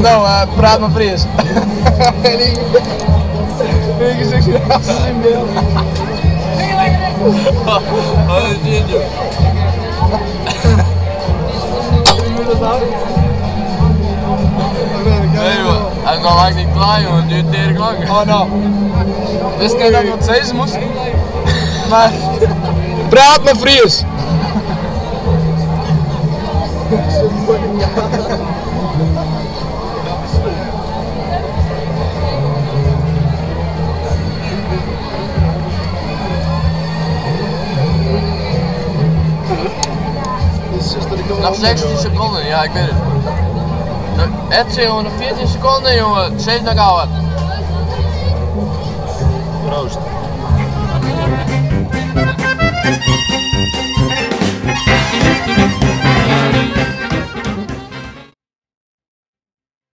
Nou, praat maar Fries. Ik zeg je dat in beeld. Wat is dit, joh? Nee, joh. Hij is nog lang niet klaar, joh. Het duurt tering lang. Oh, nou. Wist je dat ik wat zeggen moest? Maar, praat maar Fries. Nog 16 seconden, ja ik weet het. Ed, jongen, nog 14 seconden jongen, 7 nog houden. Proost.